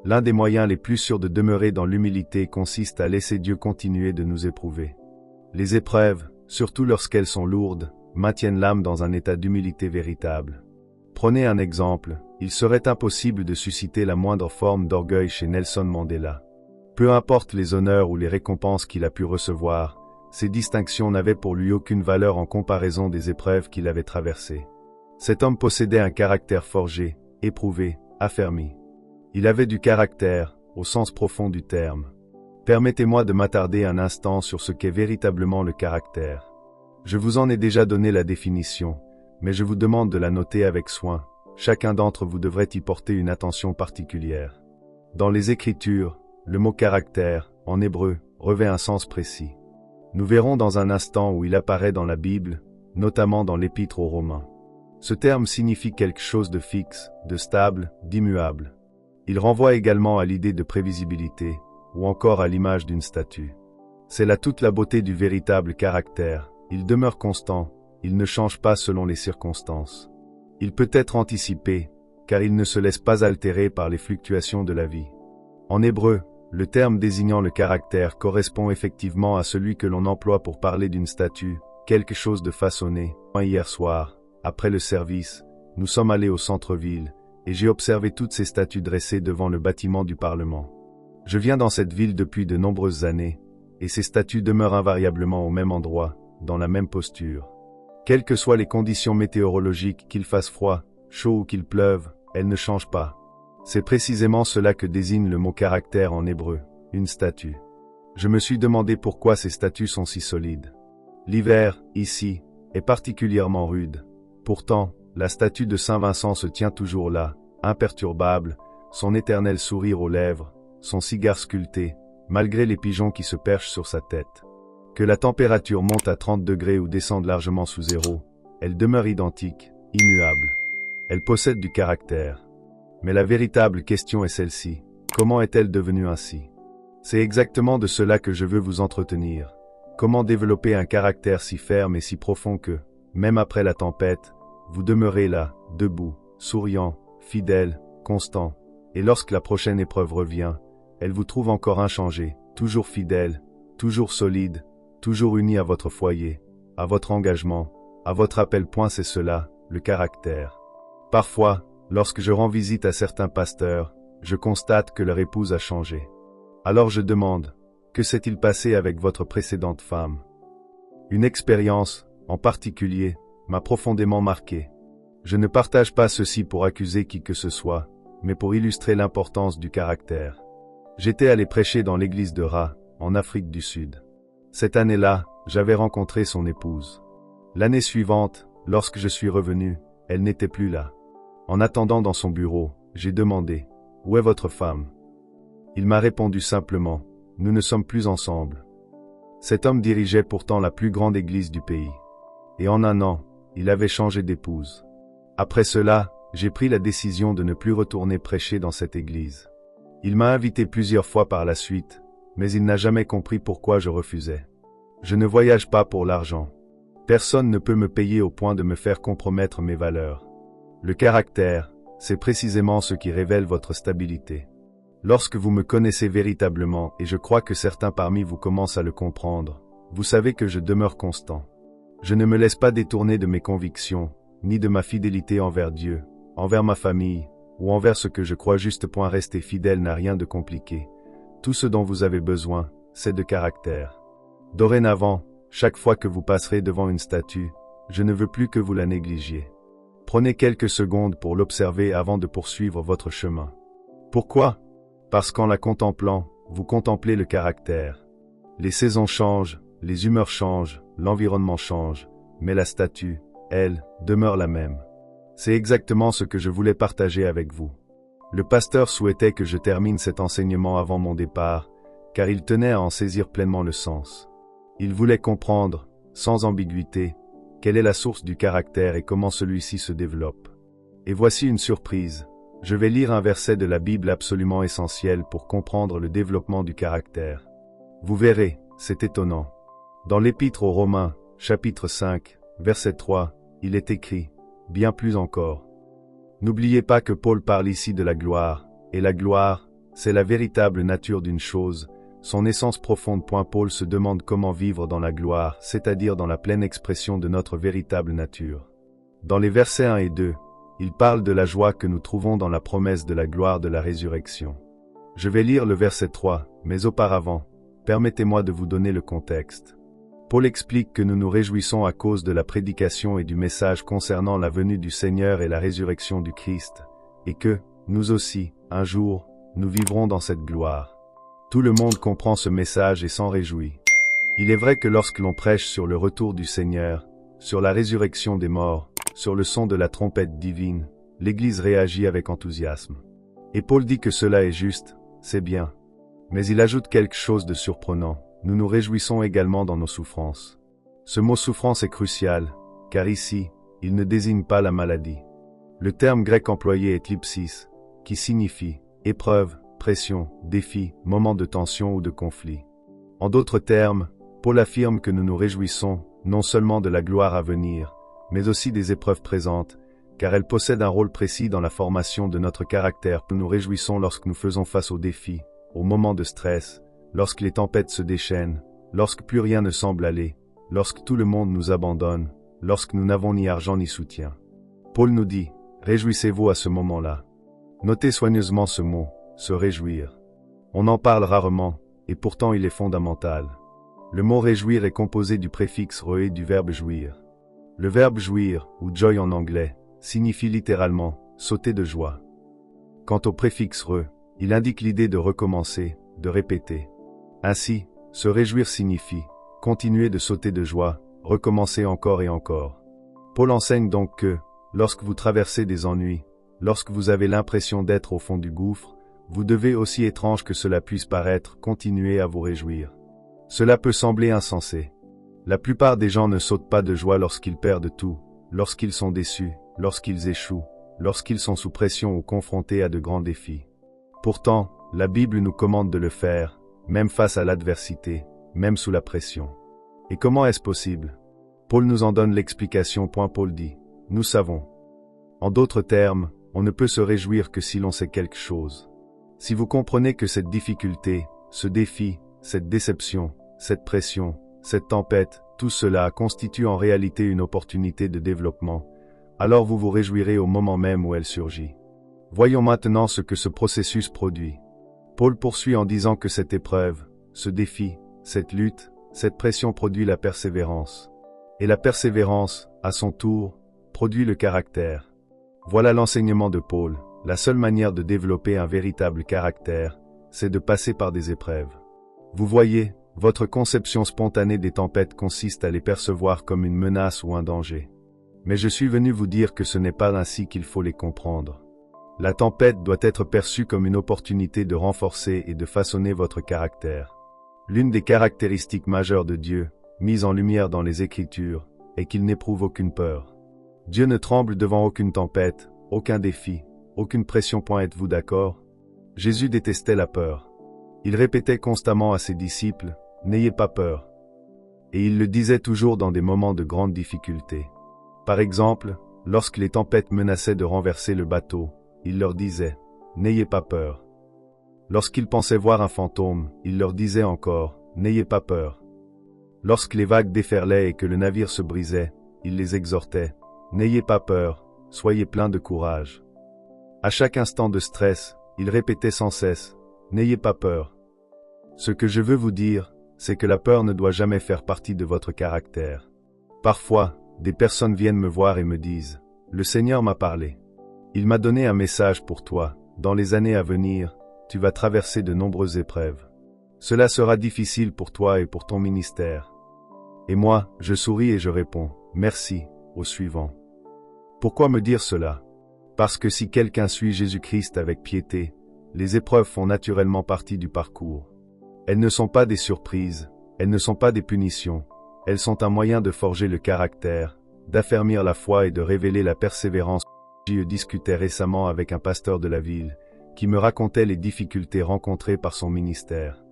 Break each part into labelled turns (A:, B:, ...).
A: L'un des moyens les plus sûrs de demeurer dans l'humilité consiste à laisser Dieu continuer de nous éprouver. Les épreuves, surtout lorsqu'elles sont lourdes, maintiennent l'âme dans un état d'humilité véritable. Prenez un exemple, il serait impossible de susciter la moindre forme d'orgueil chez Nelson Mandela. Peu importe les honneurs ou les récompenses qu'il a pu recevoir, ces distinctions n'avaient pour lui aucune valeur en comparaison des épreuves qu'il avait traversées. Cet homme possédait un caractère forgé, éprouvé, affermi. Il avait du caractère, au sens profond du terme. Permettez-moi de m'attarder un instant sur ce qu'est véritablement le caractère. Je vous en ai déjà donné la définition, mais je vous demande de la noter avec soin. Chacun d'entre vous devrait y porter une attention particulière. Dans les Écritures, le mot caractère, en hébreu, revêt un sens précis. Nous verrons dans un instant où il apparaît dans la Bible, notamment dans l'Épître aux Romains. Ce terme signifie quelque chose de fixe, de stable, d'immuable. Il renvoie également à l'idée de prévisibilité, ou encore à l'image d'une statue. C'est là toute la beauté du véritable caractère. Il demeure constant, il ne change pas selon les circonstances. Il peut être anticipé, car il ne se laisse pas altérer par les fluctuations de la vie. En hébreu, le terme désignant le caractère correspond effectivement à celui que l'on emploie pour parler d'une statue, quelque chose de façonné. Hier soir, après le service, nous sommes allés au centre-ville, et j'ai observé toutes ces statues dressées devant le bâtiment du Parlement. Je viens dans cette ville depuis de nombreuses années, et ces statues demeurent invariablement au même endroit, dans la même posture. Quelles que soient les conditions météorologiques, qu'il fasse froid, chaud ou qu'il pleuve, elles ne changent pas. C'est précisément cela que désigne le mot caractère en hébreu, une statue. Je me suis demandé pourquoi ces statues sont si solides. L'hiver, ici, est particulièrement rude. Pourtant, la statue de Saint Vincent se tient toujours là, imperturbable, son éternel sourire aux lèvres, son cigare sculpté, malgré les pigeons qui se perchent sur sa tête. Que la température monte à 30 degrés ou descende largement sous zéro, elle demeure identique, immuable. Elle possède du caractère. Mais la véritable question est celle-ci. Comment est-elle devenue ainsi? C'est exactement de cela que je veux vous entretenir. Comment développer un caractère si ferme et si profond que, même après la tempête, vous demeurez là, debout, souriant, fidèle, constant, et lorsque la prochaine épreuve revient, elle vous trouve encore inchangé, toujours fidèle, toujours solide, toujours uni à votre foyer, à votre engagement, à votre appel. C'est cela, le caractère. Parfois, lorsque je rends visite à certains pasteurs, je constate que leur épouse a changé. Alors je demande, que s'est-il passé avec votre précédente femme? Une expérience, en particulier, m'a profondément marqué. Je ne partage pas ceci pour accuser qui que ce soit, mais pour illustrer l'importance du caractère. J'étais allé prêcher dans l'église de Ra, en Afrique du Sud. Cette année-là, j'avais rencontré son épouse. L'année suivante, lorsque je suis revenu, elle n'était plus là. En attendant dans son bureau, j'ai demandé, « Où est votre femme ?» Il m'a répondu simplement, « Nous ne sommes plus ensemble. » Cet homme dirigeait pourtant la plus grande église du pays. Et en un an, il avait changé d'épouse. Après cela, j'ai pris la décision de ne plus retourner prêcher dans cette église. Il m'a invité plusieurs fois par la suite, mais il n'a jamais compris pourquoi je refusais. Je ne voyage pas pour l'argent. Personne ne peut me payer au point de me faire compromettre mes valeurs. Le caractère, c'est précisément ce qui révèle votre stabilité. Lorsque vous me connaissez véritablement, et je crois que certains parmi vous commencent à le comprendre, vous savez que je demeure constant. Je ne me laisse pas détourner de mes convictions, ni de ma fidélité envers Dieu, envers ma famille, ou envers ce que je crois juste. Rester fidèle n'a rien de compliqué. Tout ce dont vous avez besoin, c'est de caractère. Dorénavant, chaque fois que vous passerez devant une statue, je ne veux plus que vous la négligiez. Prenez quelques secondes pour l'observer avant de poursuivre votre chemin. Pourquoi? Parce qu'en la contemplant, vous contemplez le caractère. Les saisons changent, les humeurs changent, l'environnement change, mais la statue, elle, demeure la même. C'est exactement ce que je voulais partager avec vous. Le pasteur souhaitait que je termine cet enseignement avant mon départ, car il tenait à en saisir pleinement le sens. Il voulait comprendre, sans ambiguïté, quelle est la source du caractère et comment celui-ci se développe. Et voici une surprise. Je vais lire un verset de la Bible absolument essentiel pour comprendre le développement du caractère. Vous verrez, c'est étonnant. Dans l'Épître aux Romains, chapitre 5, verset 3, il est écrit, bien plus encore. N'oubliez pas que Paul parle ici de la gloire, et la gloire, c'est la véritable nature d'une chose, son essence profonde. Paul se demande comment vivre dans la gloire, c'est-à-dire dans la pleine expression de notre véritable nature. Dans les versets 1 et 2, il parle de la joie que nous trouvons dans la promesse de la gloire de la résurrection. Je vais lire le verset 3, mais auparavant, permettez-moi de vous donner le contexte. Paul explique que nous nous réjouissons à cause de la prédication et du message concernant la venue du Seigneur et la résurrection du Christ, et que, nous aussi, un jour, nous vivrons dans cette gloire. Tout le monde comprend ce message et s'en réjouit. Il est vrai que lorsque l'on prêche sur le retour du Seigneur, sur la résurrection des morts, sur le son de la trompette divine, l'Église réagit avec enthousiasme. Et Paul dit que cela est juste, c'est bien. Mais il ajoute quelque chose de surprenant, nous nous réjouissons également dans nos souffrances. Ce mot souffrance est crucial, car ici, il ne désigne pas la maladie. Le terme grec employé est lipsis, qui signifie épreuve, pression, défi, moment de tension ou de conflit. En d'autres termes, Paul affirme que nous nous réjouissons, non seulement de la gloire à venir, mais aussi des épreuves présentes, car elles possèdent un rôle précis dans la formation de notre caractère. Nous nous réjouissons lorsque nous faisons face aux défis, aux moments de stress, lorsque les tempêtes se déchaînent, lorsque plus rien ne semble aller, lorsque tout le monde nous abandonne, lorsque nous n'avons ni argent ni soutien. Paul nous dit, réjouissez-vous à ce moment-là. Notez soigneusement ce mot, se réjouir. On en parle rarement, et pourtant il est fondamental. Le mot réjouir est composé du préfixe re et du verbe jouir. Le verbe jouir, ou joy en anglais, signifie littéralement « sauter de joie ». Quant au préfixe re, il indique l'idée de recommencer, de répéter. Ainsi, se réjouir signifie « continuer de sauter de joie, recommencer encore et encore ». Paul enseigne donc que, lorsque vous traversez des ennuis, lorsque vous avez l'impression d'être au fond du gouffre, vous devez, aussi étrange que cela puisse paraître, continuer à vous réjouir. Cela peut sembler insensé. La plupart des gens ne sautent pas de joie lorsqu'ils perdent tout, lorsqu'ils sont déçus, lorsqu'ils échouent, lorsqu'ils sont sous pression ou confrontés à de grands défis. Pourtant, la Bible nous commande de le faire, même face à l'adversité, même sous la pression. Et comment est-ce possible? Paul nous en donne l'explication. Paul dit, nous savons. En d'autres termes, on ne peut se réjouir que si l'on sait quelque chose. Si vous comprenez que cette difficulté, ce défi, cette déception, cette pression, cette tempête, tout cela constitue en réalité une opportunité de développement, alors vous vous réjouirez au moment même où elle surgit. Voyons maintenant ce que ce processus produit. Paul poursuit en disant que cette épreuve, ce défi, cette lutte, cette pression produit la persévérance. Et la persévérance, à son tour, produit le caractère. Voilà l'enseignement de Paul. La seule manière de développer un véritable caractère, c'est de passer par des épreuves. Vous voyez, votre conception spontanée des tempêtes consiste à les percevoir comme une menace ou un danger. Mais je suis venu vous dire que ce n'est pas ainsi qu'il faut les comprendre. La tempête doit être perçue comme une opportunité de renforcer et de façonner votre caractère. L'une des caractéristiques majeures de Dieu, mise en lumière dans les Écritures, est qu'il n'éprouve aucune peur. Dieu ne tremble devant aucune tempête, aucun défi, aucune pression. Êtes-vous d'accord? Jésus détestait la peur. Il répétait constamment à ses disciples, « N'ayez pas peur ». Et il le disait toujours dans des moments de grande difficulté. Par exemple, lorsque les tempêtes menaçaient de renverser le bateau, il leur disait, « N'ayez pas peur ». Lorsqu'ils pensaient voir un fantôme, il leur disait encore, « N'ayez pas peur ». Lorsque les vagues déferlaient et que le navire se brisait, il les exhortait, « N'ayez pas peur, soyez pleins de courage ». À chaque instant de stress, il répétait sans cesse, « N'ayez pas peur ». Ce que je veux vous dire, c'est que la peur ne doit jamais faire partie de votre caractère. Parfois, des personnes viennent me voir et me disent, « Le Seigneur m'a parlé. Il m'a donné un message pour toi. Dans les années à venir, tu vas traverser de nombreuses épreuves. Cela sera difficile pour toi et pour ton ministère. » Et moi, je souris et je réponds, « Merci, au suivant. » Pourquoi me dire cela? Parce que si quelqu'un suit Jésus-Christ avec piété, les épreuves font naturellement partie du parcours. Elles ne sont pas des surprises, elles ne sont pas des punitions, elles sont un moyen de forger le caractère, d'affermir la foi et de révéler la persévérance. Je discutais récemment avec un pasteur de la ville, qui me racontait les difficultés rencontrées par son ministère.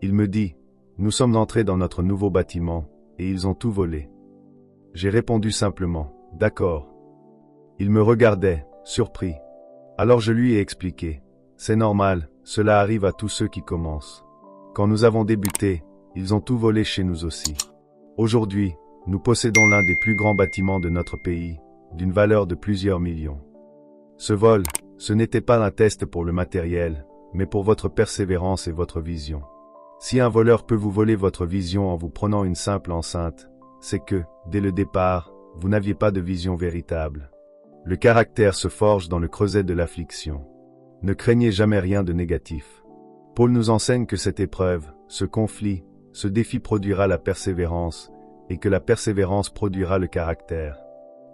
A: Il me dit, « Nous sommes entrés dans notre nouveau bâtiment, et ils ont tout volé. » J'ai répondu simplement, « D'accord. » Il me regardait, surpris. Alors je lui ai expliqué, « C'est normal, cela arrive à tous ceux qui commencent. Quand nous avons débuté, ils ont tout volé chez nous aussi. Aujourd'hui, nous possédons l'un des plus grands bâtiments de notre pays, d'une valeur de plusieurs millions. Ce vol, ce n'était pas un test pour le matériel, mais pour votre persévérance et votre vision. Si un voleur peut vous voler votre vision en vous prenant une simple enceinte, c'est que, dès le départ, vous n'aviez pas de vision véritable. Le caractère se forge dans le creuset de l'affliction. Ne craignez jamais rien de négatif. Paul nous enseigne que cette épreuve, ce conflit, ce défi produira la persévérance, et que la persévérance produira le caractère.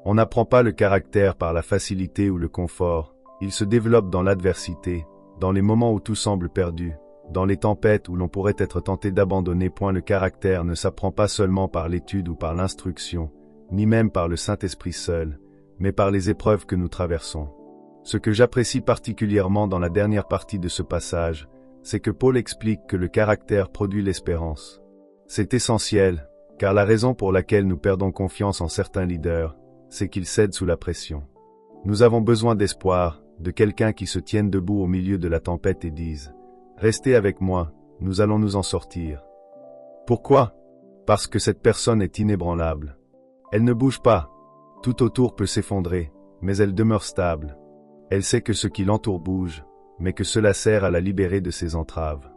A: On n'apprend pas le caractère par la facilité ou le confort, il se développe dans l'adversité, dans les moments où tout semble perdu, dans les tempêtes où l'on pourrait être tenté d'abandonner. Le caractère ne s'apprend pas seulement par l'étude ou par l'instruction, ni même par le Saint-Esprit seul, mais par les épreuves que nous traversons. Ce que j'apprécie particulièrement dans la dernière partie de ce passage, c'est que Paul explique que le caractère produit l'espérance. C'est essentiel, car la raison pour laquelle nous perdons confiance en certains leaders, c'est qu'ils cèdent sous la pression. Nous avons besoin d'espoir, de quelqu'un qui se tienne debout au milieu de la tempête et dise « Restez avec moi, nous allons nous en sortir ». Pourquoi? Parce que cette personne est inébranlable. Elle ne bouge pas. Tout autour peut s'effondrer, mais elle demeure stable. Elle sait que ce qui l'entoure bouge, mais que cela sert à la libérer de ses entraves.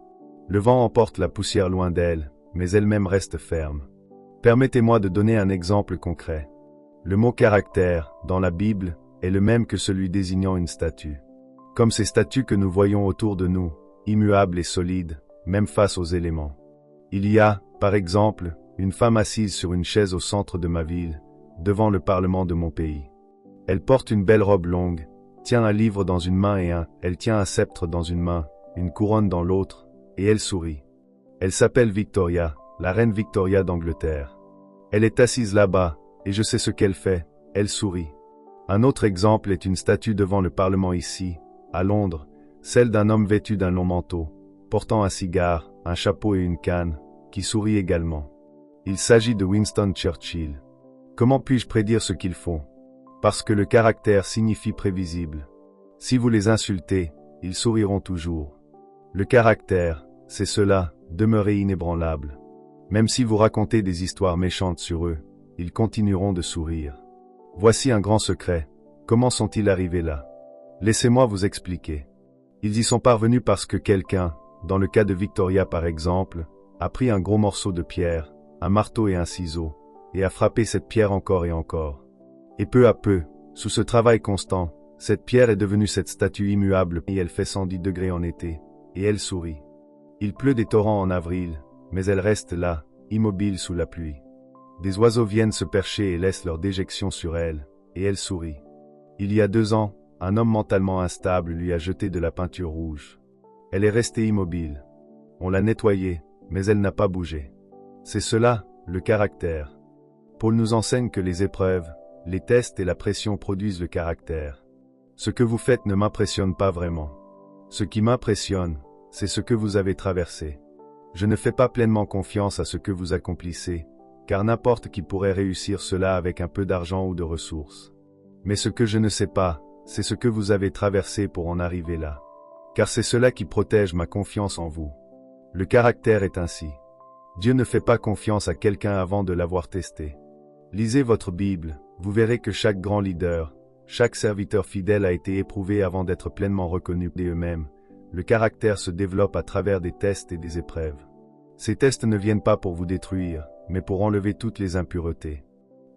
A: Le vent emporte la poussière loin d'elle, mais elle-même reste ferme. Permettez-moi de donner un exemple concret. Le mot caractère, dans la Bible, est le même que celui désignant une statue. Comme ces statues que nous voyons autour de nous, immuables et solides, même face aux éléments. Il y a, par exemple, une femme assise sur une chaise au centre de ma ville, devant le parlement de mon pays. Elle porte une belle robe longue, tient un livre dans une main et elle tient un sceptre dans une main, une couronne dans l'autre, et elle sourit. Elle s'appelle Victoria, la reine Victoria d'Angleterre. Elle est assise là-bas, et je sais ce qu'elle fait, elle sourit. Un autre exemple est une statue devant le Parlement ici, à Londres, celle d'un homme vêtu d'un long manteau, portant un cigare, un chapeau et une canne, qui sourit également. Il s'agit de Winston Churchill. Comment puis-je prédire ce qu'ils font? Parce que le caractère signifie prévisible. Si vous les insultez, ils souriront toujours. Le caractère, c'est cela, demeurer inébranlable. Même si vous racontez des histoires méchantes sur eux, ils continueront de sourire. Voici un grand secret. Comment sont-ils arrivés là? Laissez-moi vous expliquer. Ils y sont parvenus parce que quelqu'un, dans le cas de Victoria par exemple, a pris un gros morceau de pierre, un marteau et un ciseau, et a frappé cette pierre encore et encore. Et peu à peu, sous ce travail constant, cette pierre est devenue cette statue immuable et elle fait 110 degrés en été, et elle sourit. Il pleut des torrents en avril, mais elle reste là, immobile sous la pluie. Des oiseaux viennent se percher et laissent leur déjection sur elle, et elle sourit. Il y a 2 ans, un homme mentalement instable lui a jeté de la peinture rouge. Elle est restée immobile. On l'a nettoyée, mais elle n'a pas bougé. C'est cela, le caractère. Paul nous enseigne que les épreuves, les tests et la pression produisent le caractère. Ce que vous faites ne m'impressionne pas vraiment. Ce qui m'impressionne, c'est ce que vous avez traversé. Je ne fais pas pleinement confiance à ce que vous accomplissez, car n'importe qui pourrait réussir cela avec un peu d'argent ou de ressources. Mais ce que je ne sais pas, c'est ce que vous avez traversé pour en arriver là. Car c'est cela qui protège ma confiance en vous. Le caractère est ainsi. Dieu ne fait pas confiance à quelqu'un avant de l'avoir testé. Lisez votre Bible, vous verrez que chaque grand leader, chaque serviteur fidèle a été éprouvé avant d'être pleinement reconnu d'eux-mêmes. Le caractère se développe à travers des tests et des épreuves. Ces tests ne viennent pas pour vous détruire, mais pour enlever toutes les impuretés.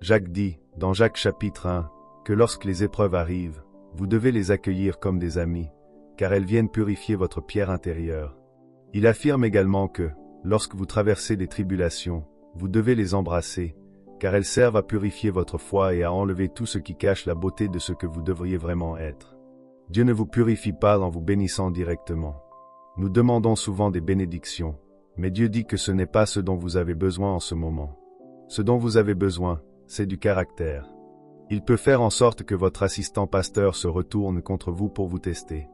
A: Jacques dit, dans Jacques chapitre 1, que lorsque les épreuves arrivent, vous devez les accueillir comme des amis, car elles viennent purifier votre pierre intérieure. Il affirme également que, lorsque vous traversez des tribulations, vous devez les embrasser, car elles servent à purifier votre foi et à enlever tout ce qui cache la beauté de ce que vous devriez vraiment être. Dieu ne vous purifie pas en vous bénissant directement. Nous demandons souvent des bénédictions, mais Dieu dit que ce n'est pas ce dont vous avez besoin en ce moment. Ce dont vous avez besoin, c'est du caractère. Il peut faire en sorte que votre assistant pasteur se retourne contre vous pour vous tester.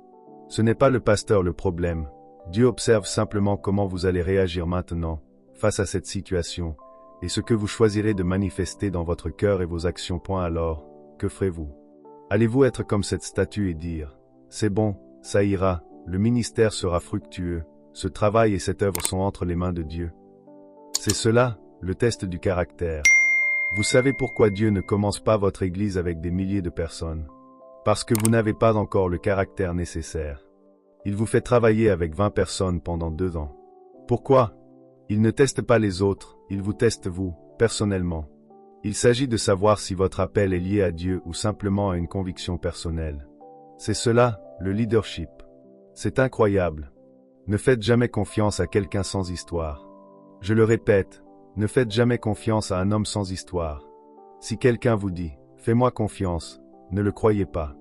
A: Ce n'est pas le pasteur le problème. Dieu observe simplement comment vous allez réagir maintenant, face à cette situation, et ce que vous choisirez de manifester dans votre cœur et vos actions. Alors, que ferez-vous? Allez-vous être comme cette statue et dire « C'est bon, ça ira, le ministère sera fructueux, ce travail et cette œuvre sont entre les mains de Dieu. C'est cela, le test du caractère. Vous savez pourquoi Dieu ne commence pas votre Église avec des milliers de personnes? Parce que vous n'avez pas encore le caractère nécessaire. Il vous fait travailler avec 20 personnes pendant 2 ans. Pourquoi? Il ne teste pas les autres, il vous teste vous, personnellement. Il s'agit de savoir si votre appel est lié à Dieu ou simplement à une conviction personnelle. C'est cela, le leadership. C'est incroyable. Ne faites jamais confiance à quelqu'un sans histoire. Je le répète, ne faites jamais confiance à un homme sans histoire. Si quelqu'un vous dit « Fais-moi confiance », ne le croyez pas.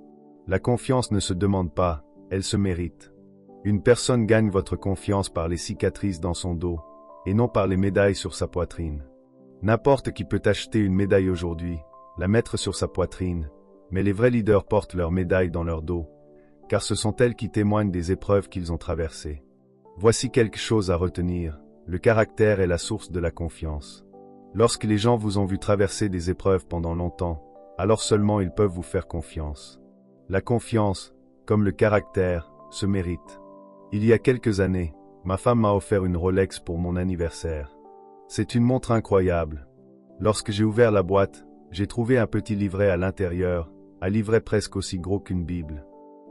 A: La confiance ne se demande pas, elle se mérite. Une personne gagne votre confiance par les cicatrices dans son dos, et non par les médailles sur sa poitrine. N'importe qui peut acheter une médaille aujourd'hui, la mettre sur sa poitrine, mais les vrais leaders portent leurs médailles dans leur dos, car ce sont elles qui témoignent des épreuves qu'ils ont traversées. Voici quelque chose à retenir. Le caractère est la source de la confiance. Lorsque les gens vous ont vu traverser des épreuves pendant longtemps, alors seulement ils peuvent vous faire confiance. La confiance, comme le caractère, se mérite. Il y a quelques années, ma femme m'a offert une Rolex pour mon anniversaire. C'est une montre incroyable. Lorsque j'ai ouvert la boîte, j'ai trouvé un petit livret à l'intérieur, un livret presque aussi gros qu'une Bible.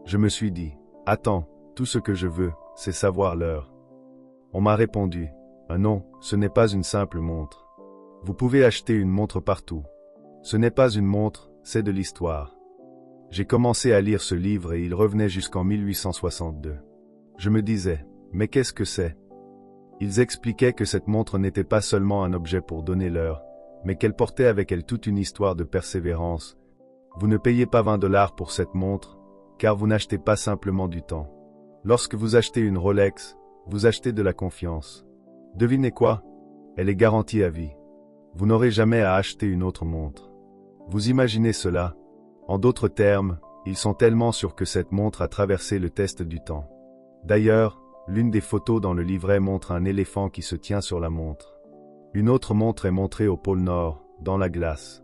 A: Je me suis dit, attends, tout ce que je veux, c'est savoir l'heure. On m'a répondu, non, ce n'est pas une simple montre. Vous pouvez acheter une montre partout. Ce n'est pas une montre, c'est de l'histoire. J'ai commencé à lire ce livre et il revenait jusqu'en 1862. Je me disais, mais qu'est-ce que c'est? Ils expliquaient que cette montre n'était pas seulement un objet pour donner l'heure, mais qu'elle portait avec elle toute une histoire de persévérance. Vous ne payez pas 20 $ pour cette montre, car vous n'achetez pas simplement du temps. Lorsque vous achetez une Rolex, vous achetez de la confiance. Devinez quoi? Elle est garantie à vie. Vous n'aurez jamais à acheter une autre montre. Vous imaginez cela? En d'autres termes, ils sont tellement sûrs que cette montre a traversé le test du temps. D'ailleurs, l'une des photos dans le livret montre un éléphant qui se tient sur la montre. Une autre montre est montrée au pôle Nord, dans la glace.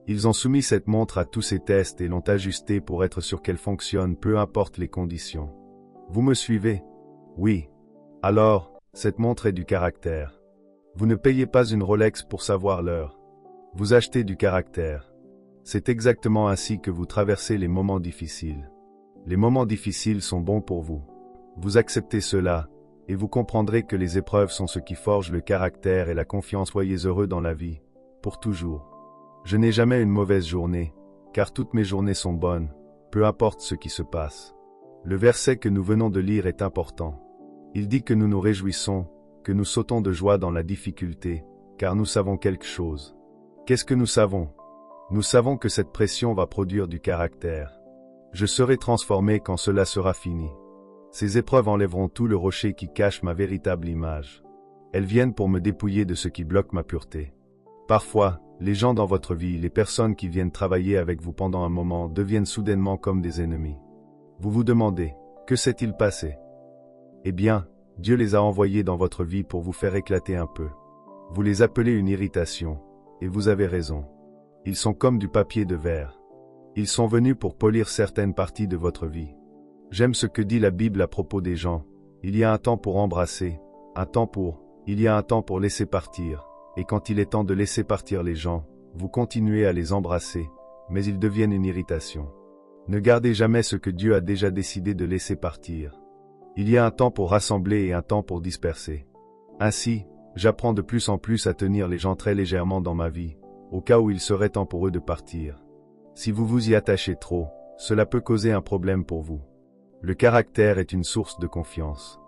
A: Ils ont soumis cette montre à tous ces tests et l'ont ajustée pour être sûr qu'elle fonctionne peu importe les conditions. Vous me suivez? Oui. Alors, cette montre est du caractère. Vous ne payez pas une Rolex pour savoir l'heure. Vous achetez du caractère. C'est exactement ainsi que vous traversez les moments difficiles. Les moments difficiles sont bons pour vous. Vous acceptez cela, et vous comprendrez que les épreuves sont ce qui forge le caractère et la confiance. Soyez heureux dans la vie, pour toujours. Je n'ai jamais une mauvaise journée, car toutes mes journées sont bonnes, peu importe ce qui se passe. Le verset que nous venons de lire est important. Il dit que nous nous réjouissons, que nous sautons de joie dans la difficulté, car nous savons quelque chose. Qu'est-ce que nous savons? Nous savons que cette pression va produire du caractère. Je serai transformé quand cela sera fini. Ces épreuves enlèveront tout le rocher qui cache ma véritable image. Elles viennent pour me dépouiller de ce qui bloque ma pureté. Parfois, les gens dans votre vie, les personnes qui viennent travailler avec vous pendant un moment, deviennent soudainement comme des ennemis. Vous vous demandez, que s'est-il passé? Eh bien, Dieu les a envoyés dans votre vie pour vous faire éclater un peu. Vous les appelez une irritation, et vous avez raison. Ils sont comme du papier de verre. Ils sont venus pour polir certaines parties de votre vie. J'aime ce que dit la Bible à propos des gens. Il y a un temps pour embrasser, il y a un temps pour laisser partir, et quand il est temps de laisser partir les gens, vous continuez à les embrasser, mais ils deviennent une irritation. Ne gardez jamais ce que Dieu a déjà décidé de laisser partir. Il y a un temps pour rassembler et un temps pour disperser. Ainsi, j'apprends de plus en plus à tenir les gens très légèrement dans ma vie, au cas où il serait temps pour eux de partir. Si vous vous y attachez trop, cela peut causer un problème pour vous. Le caractère est une source de confiance.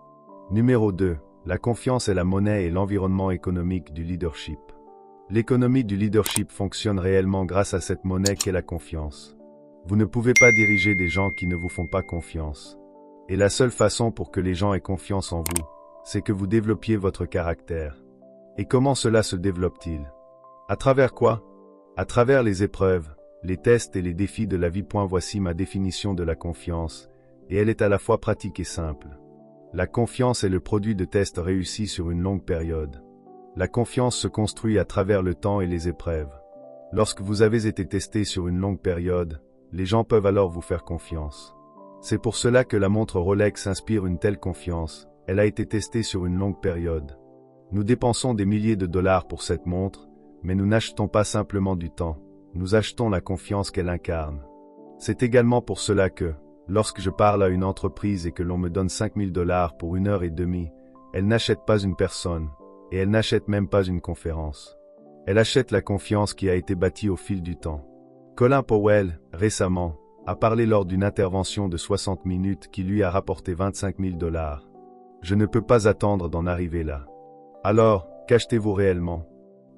A: Numéro 2. La confiance est la monnaie et l'environnement économique du leadership. L'économie du leadership fonctionne réellement grâce à cette monnaie qu'est la confiance. Vous ne pouvez pas diriger des gens qui ne vous font pas confiance. Et la seule façon pour que les gens aient confiance en vous, c'est que vous développiez votre caractère. Et comment cela se développe-t-il? À travers quoi? À travers les épreuves, les tests et les défis de la vie. Voici ma définition de la confiance, et elle est à la fois pratique et simple. La confiance est le produit de tests réussis sur une longue période. La confiance se construit à travers le temps et les épreuves. Lorsque vous avez été testé sur une longue période, les gens peuvent alors vous faire confiance. C'est pour cela que la montre Rolex inspire une telle confiance, elle a été testée sur une longue période. Nous dépensons des milliers de dollars pour cette montre, mais nous n'achetons pas simplement du temps, nous achetons la confiance qu'elle incarne. C'est également pour cela que, lorsque je parle à une entreprise et que l'on me donne 5000 dollars pour 1 heure et demie, elle n'achète pas une personne, et elle n'achète même pas une conférence. Elle achète la confiance qui a été bâtie au fil du temps. Colin Powell, récemment, a parlé lors d'une intervention de 60 minutes qui lui a rapporté 25 000 dollars. Je ne peux pas attendre d'en arriver là. Alors, qu'achetez-vous réellement?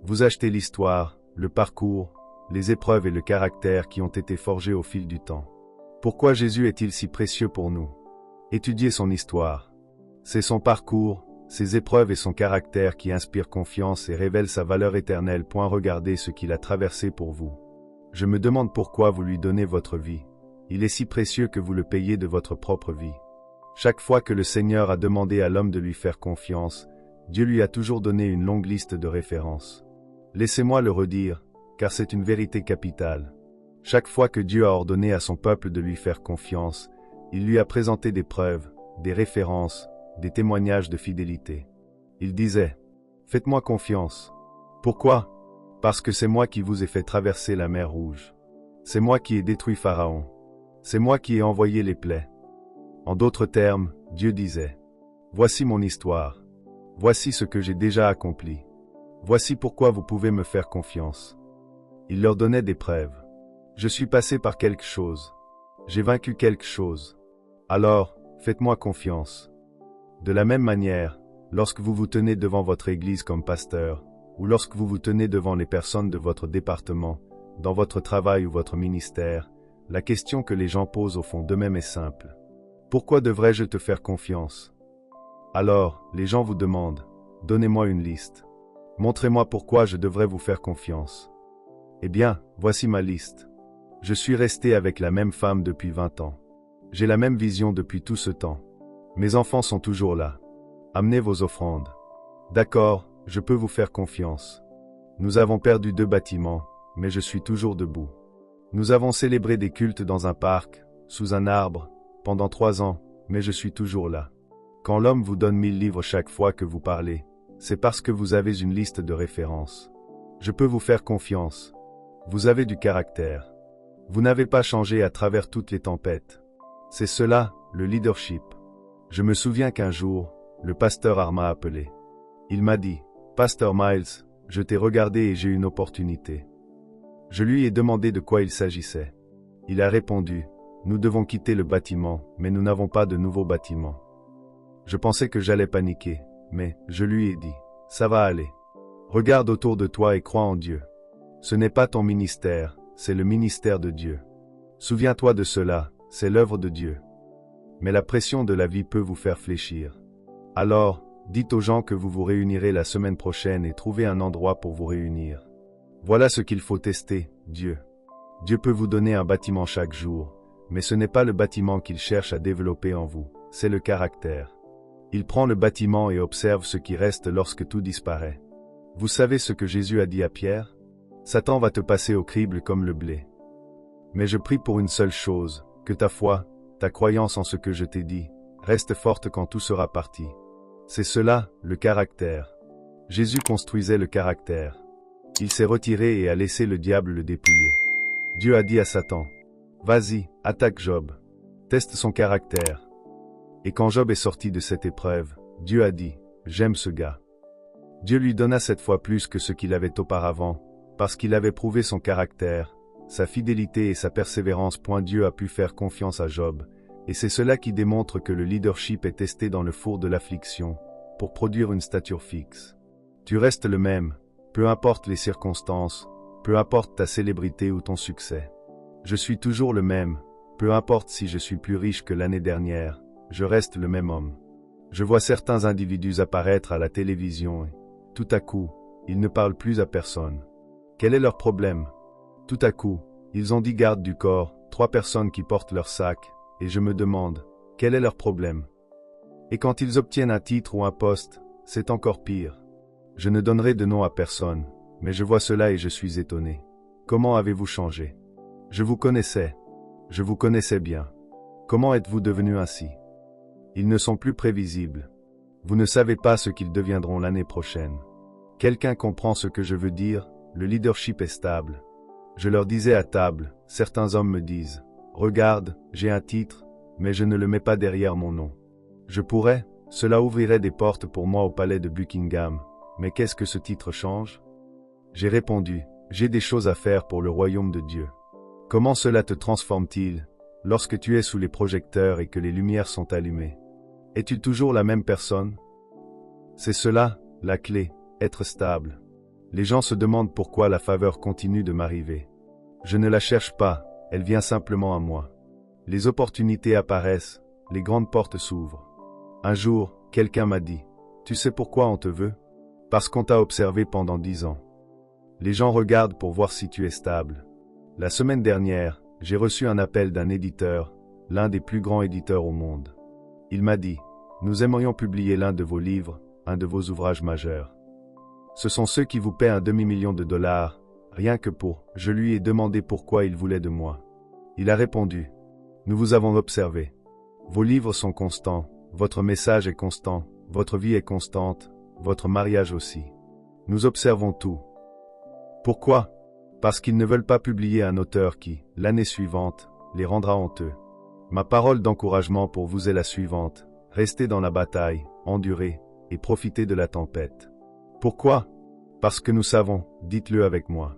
A: Vous achetez l'histoire, le parcours, les épreuves et le caractère qui ont été forgés au fil du temps. Pourquoi Jésus est-il si précieux pour nous? Étudiez son histoire. C'est son parcours, ses épreuves et son caractère qui inspirent confiance et révèlent sa valeur éternelle. Regardez ce qu'il a traversé pour vous. Je me demande pourquoi vous lui donnez votre vie. Il est si précieux que vous le payez de votre propre vie. Chaque fois que le Seigneur a demandé à l'homme de lui faire confiance, Dieu lui a toujours donné une longue liste de références. Laissez-moi le redire, car c'est une vérité capitale. Chaque fois que Dieu a ordonné à son peuple de lui faire confiance, il lui a présenté des preuves, des références, des témoignages de fidélité. Il disait, « Faites-moi confiance. » Pourquoi? Parce que c'est moi qui vous ai fait traverser la mer Rouge. C'est moi qui ai détruit Pharaon. C'est moi qui ai envoyé les plaies. En d'autres termes, Dieu disait, « Voici mon histoire. Voici ce que j'ai déjà accompli. Voici pourquoi vous pouvez me faire confiance. » Il leur donnait des preuves. Je suis passé par quelque chose. J'ai vaincu quelque chose. Alors, faites-moi confiance. De la même manière, lorsque vous vous tenez devant votre église comme pasteur, ou lorsque vous vous tenez devant les personnes de votre département, dans votre travail ou votre ministère, la question que les gens posent au fond d'eux-mêmes est simple. Pourquoi devrais-je te faire confiance? Alors, les gens vous demandent, donnez-moi une liste. Montrez-moi pourquoi je devrais vous faire confiance. Eh bien, voici ma liste. Je suis resté avec la même femme depuis 20 ans. J'ai la même vision depuis tout ce temps. Mes enfants sont toujours là. Amenez vos offrandes. D'accord, je peux vous faire confiance. Nous avons perdu 2 bâtiments, mais je suis toujours debout. Nous avons célébré des cultes dans un parc, sous un arbre, pendant 3 ans, mais je suis toujours là. Quand l'homme vous donne 1000 livres chaque fois que vous parlez, c'est parce que vous avez une liste de références. Je peux vous faire confiance. Vous avez du caractère. Vous n'avez pas changé à travers toutes les tempêtes. C'est cela, le leadership. Je me souviens qu'un jour, le pasteur Art m'a appelé. Il m'a dit, « Pasteur Miles, je t'ai regardé et j'ai une opportunité. » Je lui ai demandé de quoi il s'agissait. Il a répondu, « Nous devons quitter le bâtiment, mais nous n'avons pas de nouveau bâtiment. » Je pensais que j'allais paniquer, mais je lui ai dit, « Ça va aller. Regarde autour de toi et crois en Dieu. Ce n'est pas ton ministère, c'est le ministère de Dieu. Souviens-toi de cela, c'est l'œuvre de Dieu. Mais la pression de la vie peut vous faire fléchir. Alors, dites aux gens que vous vous réunirez la semaine prochaine et trouvez un endroit pour vous réunir. Voilà ce qu'il faut tester, Dieu. Dieu peut vous donner un bâtiment chaque jour, mais ce n'est pas le bâtiment qu'il cherche à développer en vous, c'est le caractère. Il prend le bâtiment et observe ce qui reste lorsque tout disparaît. Vous savez ce que Jésus a dit à Pierre? Satan va te passer au crible comme le blé. Mais je prie pour une seule chose, que ta foi, ta croyance en ce que je t'ai dit, reste forte quand tout sera parti. C'est cela, le caractère. Jésus construisait le caractère. Il s'est retiré et a laissé le diable le dépouiller. Dieu a dit à Satan, « Vas-y, attaque Job. Teste son caractère. » Et quand Job est sorti de cette épreuve, Dieu a dit, « J'aime ce gars. » Dieu lui donna cette fois plus que ce qu'il avait auparavant, parce qu'il avait prouvé son caractère, sa fidélité et sa persévérance. Dieu a pu faire confiance à Job, et c'est cela qui démontre que le leadership est testé dans le four de l'affliction, pour produire une stature fixe. Tu restes le même, peu importe les circonstances, peu importe ta célébrité ou ton succès. Je suis toujours le même, peu importe si je suis plus riche que l'année dernière, je reste le même homme. Je vois certains individus apparaître à la télévision et, tout à coup, ils ne parlent plus à personne. Quel est leur problème? Tout à coup, ils ont 10 gardes du corps, 3 personnes qui portent leur sac, et je me demande, quel est leur problème? Et quand ils obtiennent un titre ou un poste, c'est encore pire. Je ne donnerai de nom à personne, mais je vois cela et je suis étonné. Comment avez-vous changé? Je vous connaissais bien. Comment êtes-vous devenu ainsi? Ils ne sont plus prévisibles. Vous ne savez pas ce qu'ils deviendront l'année prochaine. Quelqu'un comprend ce que je veux dire, le leadership est stable. Je leur disais à table, certains hommes me disent, « Regarde, j'ai un titre, mais je ne le mets pas derrière mon nom. Je pourrais, cela ouvrirait des portes pour moi au palais de Buckingham, mais qu'est-ce que ce titre change ?» J'ai répondu, « J'ai des choses à faire pour le royaume de Dieu. » Comment cela te transforme-t-il, lorsque tu es sous les projecteurs et que les lumières sont allumées? Es-tu toujours la même personne? C'est cela, la clé, être stable. Les gens se demandent pourquoi la faveur continue de m'arriver. Je ne la cherche pas, elle vient simplement à moi. Les opportunités apparaissent, les grandes portes s'ouvrent. Un jour, quelqu'un m'a dit, « Tu sais pourquoi on te veut? Parce qu'on t'a observé pendant 10 ans. » Les gens regardent pour voir si tu es stable. La semaine dernière, j'ai reçu un appel d'un éditeur, l'un des plus grands éditeurs au monde. Il m'a dit, « Nous aimerions publier l'un de vos livres, un de vos ouvrages majeurs. Ce sont ceux qui vous paient $1 demi-million, rien que pour. » Je lui ai demandé pourquoi il voulait de moi. Il a répondu, « Nous vous avons observé. Vos livres sont constants, votre message est constant, votre vie est constante, votre mariage aussi. Nous observons tout. » Pourquoi? Parce qu'ils ne veulent pas publier un auteur qui, l'année suivante, les rendra honteux. Ma parole d'encouragement pour vous est la suivante. Restez dans la bataille, endurez, et profitez de la tempête. Pourquoi? Parce que nous savons, dites-le avec moi.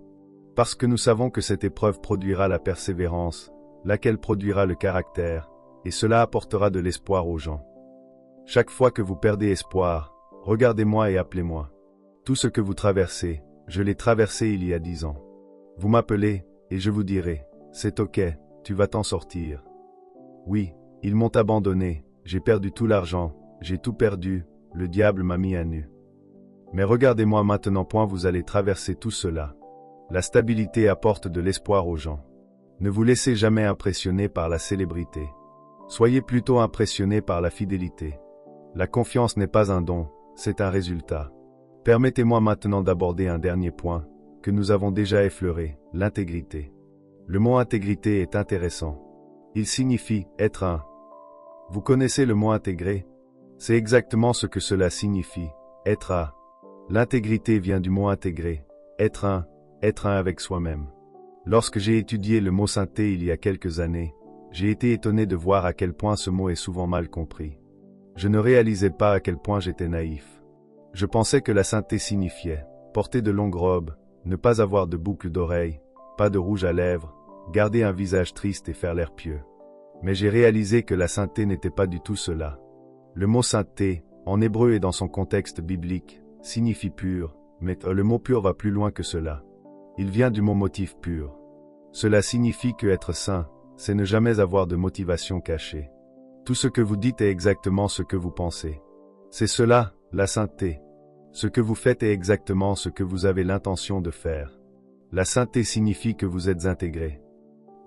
A: Parce que nous savons que cette épreuve produira la persévérance, laquelle produira le caractère, et cela apportera de l'espoir aux gens. Chaque fois que vous perdez espoir, regardez-moi et appelez-moi. Tout ce que vous traversez, je l'ai traversé il y a 10 ans. Vous m'appelez, et je vous dirai, c'est ok, tu vas t'en sortir. Oui, ils m'ont abandonné, j'ai perdu tout l'argent, j'ai tout perdu, le diable m'a mis à nu. Mais regardez-moi maintenant, vous allez traverser tout cela. La stabilité apporte de l'espoir aux gens. Ne vous laissez jamais impressionner par la célébrité. Soyez plutôt impressionné par la fidélité. La confiance n'est pas un don, c'est un résultat. Permettez-moi maintenant d'aborder un dernier point, que nous avons déjà effleuré, l'intégrité. Le mot intégrité est intéressant. Il signifie être un. Vous connaissez le mot intégré? C'est exactement ce que cela signifie, être un. L'intégrité vient du mot intégrer, être un avec soi-même. Lorsque j'ai étudié le mot sainteté il y a quelques années, j'ai été étonné de voir à quel point ce mot est souvent mal compris. Je ne réalisais pas à quel point j'étais naïf. Je pensais que la sainteté signifiait porter de longues robes, ne pas avoir de boucles d'oreilles, pas de rouge à lèvres, garder un visage triste et faire l'air pieux. Mais j'ai réalisé que la sainteté n'était pas du tout cela. Le mot sainteté, en hébreu et dans son contexte biblique, signifie pur, mais le mot pur va plus loin que cela. Il vient du mot motif pur. Cela signifie que être saint, c'est ne jamais avoir de motivation cachée. Tout ce que vous dites est exactement ce que vous pensez. C'est cela, la sainteté. Ce que vous faites est exactement ce que vous avez l'intention de faire. La sainteté signifie que vous êtes intégré.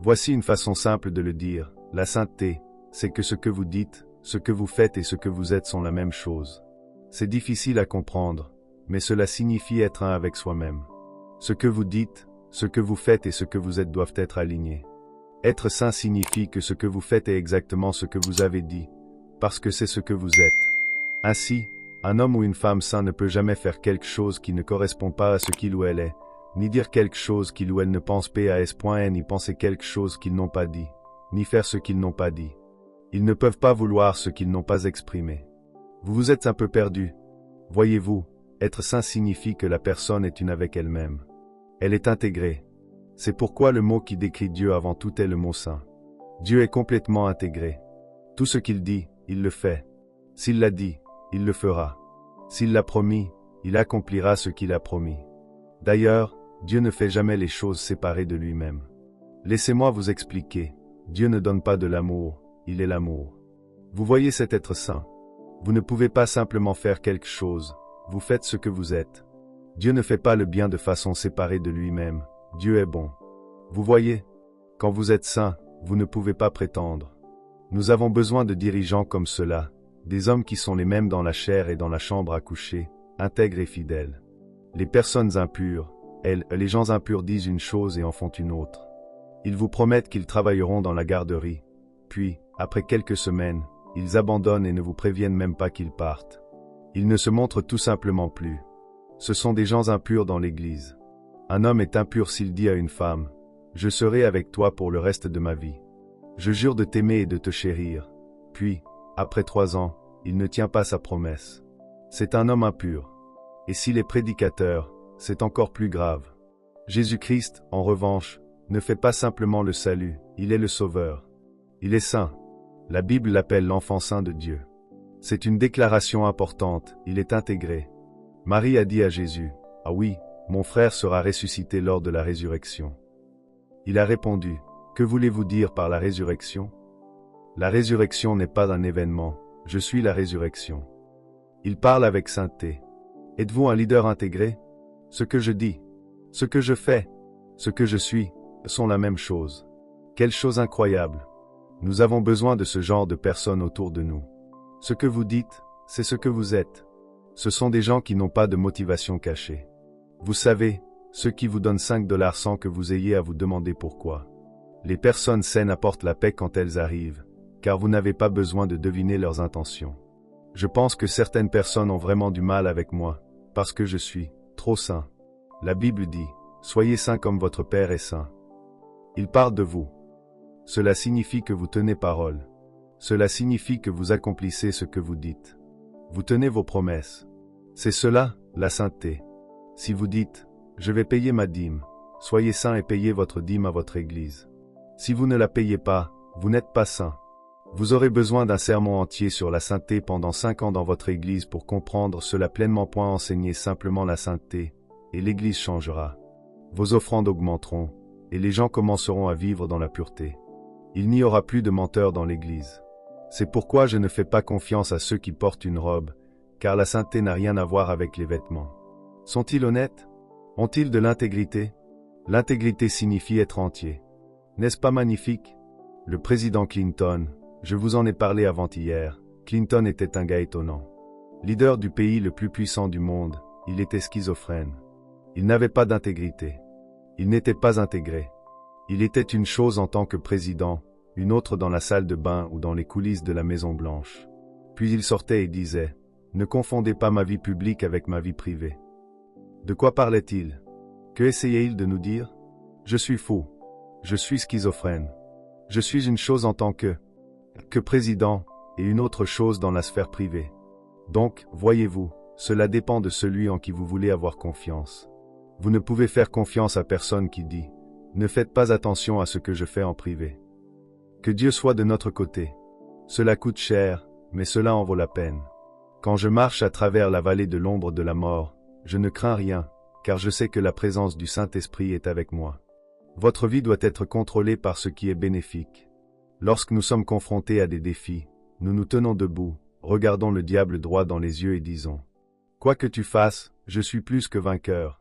A: Voici une façon simple de le dire. La sainteté, c'est que ce que vous dites, ce que vous faites et ce que vous êtes sont la même chose. C'est difficile à comprendre, mais cela signifie être un avec soi-même. Ce que vous dites, ce que vous faites et ce que vous êtes doivent être alignés. Être saint signifie que ce que vous faites est exactement ce que vous avez dit, parce que c'est ce que vous êtes. Ainsi, un homme ou une femme saint ne peut jamais faire quelque chose qui ne correspond pas à ce qu'il ou elle est, ni dire quelque chose qu'il ou elle ne pense pas, ni penser quelque chose qu'ils n'ont pas dit, ni faire ce qu'ils n'ont pas dit. Ils ne peuvent pas vouloir ce qu'ils n'ont pas exprimé. Vous vous êtes un peu perdu. Voyez-vous, être saint signifie que la personne est une avec elle-même. Elle est intégrée. C'est pourquoi le mot qui décrit Dieu avant tout est le mot saint. Dieu est complètement intégré. Tout ce qu'il dit, il le fait. S'il l'a dit, il le fera. S'il l'a promis, il accomplira ce qu'il a promis. D'ailleurs, Dieu ne fait jamais les choses séparées de lui-même. Laissez-moi vous expliquer. Dieu ne donne pas de l'amour, il est l'amour. Vous voyez cet être saint. Vous ne pouvez pas simplement faire quelque chose, vous faites ce que vous êtes. Dieu ne fait pas le bien de façon séparée de lui-même, Dieu est bon. Vous voyez, quand vous êtes saint, vous ne pouvez pas prétendre. Nous avons besoin de dirigeants comme cela, des hommes qui sont les mêmes dans la chair et dans la chambre à coucher, intègres et fidèles. Les personnes impures, les gens impurs disent une chose et en font une autre. Ils vous promettent qu'ils travailleront dans la garderie, puis, Après quelques semaines, ils abandonnent et ne vous préviennent même pas qu'ils partent. Ils ne se montrent tout simplement plus. Ce sont des gens impurs dans l'Église. Un homme est impur s'il dit à une femme, « Je serai avec toi pour le reste de ma vie. Je jure de t'aimer et de te chérir. » Puis, après 3 ans, il ne tient pas sa promesse. C'est un homme impur. Et s'il est prédicateur, c'est encore plus grave. Jésus-Christ, en revanche, ne fait pas simplement le salut, il est le Sauveur. Il est saint. La Bible l'appelle l'enfant saint de Dieu. C'est une déclaration importante, il est intégré. Marie a dit à Jésus, « Ah oui, mon frère sera ressuscité lors de la résurrection. » Il a répondu, « Que voulez-vous dire par la résurrection ? La résurrection n'est pas un événement, je suis la résurrection. » Il parle avec sainteté. Êtes-vous un leader intégré? Ce que je dis, ce que je fais, ce que je suis, sont la même chose. Quelle chose incroyable! Nous avons besoin de ce genre de personnes autour de nous. Ce que vous dites, c'est ce que vous êtes. Ce sont des gens qui n'ont pas de motivation cachée. Vous savez, ceux qui vous donnent $5 sans que vous ayez à vous demander pourquoi. Les personnes saines apportent la paix quand elles arrivent, car vous n'avez pas besoin de deviner leurs intentions. Je pense que certaines personnes ont vraiment du mal avec moi, parce que je suis trop saint. La Bible dit, « Soyez saints comme votre Père est saint. » Il parle de vous. Cela signifie que vous tenez parole. Cela signifie que vous accomplissez ce que vous dites. Vous tenez vos promesses. C'est cela, la sainteté. Si vous dites, « Je vais payer ma dîme », soyez saint et payez votre dîme à votre Église. Si vous ne la payez pas, vous n'êtes pas saint. Vous aurez besoin d'un sermon entier sur la sainteté pendant 5 ans dans votre Église pour comprendre cela pleinement. Enseignez simplement la sainteté, et l'Église changera. Vos offrandes augmenteront, et les gens commenceront à vivre dans la pureté. Il n'y aura plus de menteurs dans l'Église. C'est pourquoi je ne fais pas confiance à ceux qui portent une robe, car la sainteté n'a rien à voir avec les vêtements. Sont-ils honnêtes? Ont-ils de l'intégrité? L'intégrité signifie être entier. N'est-ce pas magnifique? Le président Clinton, je vous en ai parlé avant-hier, Clinton était un gars étonnant. Leader du pays le plus puissant du monde, il était schizophrène. Il n'avait pas d'intégrité. Il n'était pas intégré. Il était une chose en tant que président, une autre dans la salle de bain ou dans les coulisses de la Maison Blanche. Puis il sortait et disait, « Ne confondez pas ma vie publique avec ma vie privée. » De quoi parlait-il? Que essayait-il de nous dire? Je suis fou. Je suis schizophrène. Je suis une chose en tant que président, et une autre chose dans la sphère privée. Donc, voyez-vous, cela dépend de celui en qui vous voulez avoir confiance. Vous ne pouvez faire confiance à personne qui dit « Ne faites pas attention à ce que je fais en privé. » Que Dieu soit de notre côté. Cela coûte cher, mais cela en vaut la peine. Quand je marche à travers la vallée de l'ombre de la mort, je ne crains rien, car je sais que la présence du Saint-Esprit est avec moi. Votre vie doit être contrôlée par ce qui est bénéfique. Lorsque nous sommes confrontés à des défis, nous nous tenons debout, regardons le diable droit dans les yeux et disons « Quoi que tu fasses, je suis plus que vainqueur.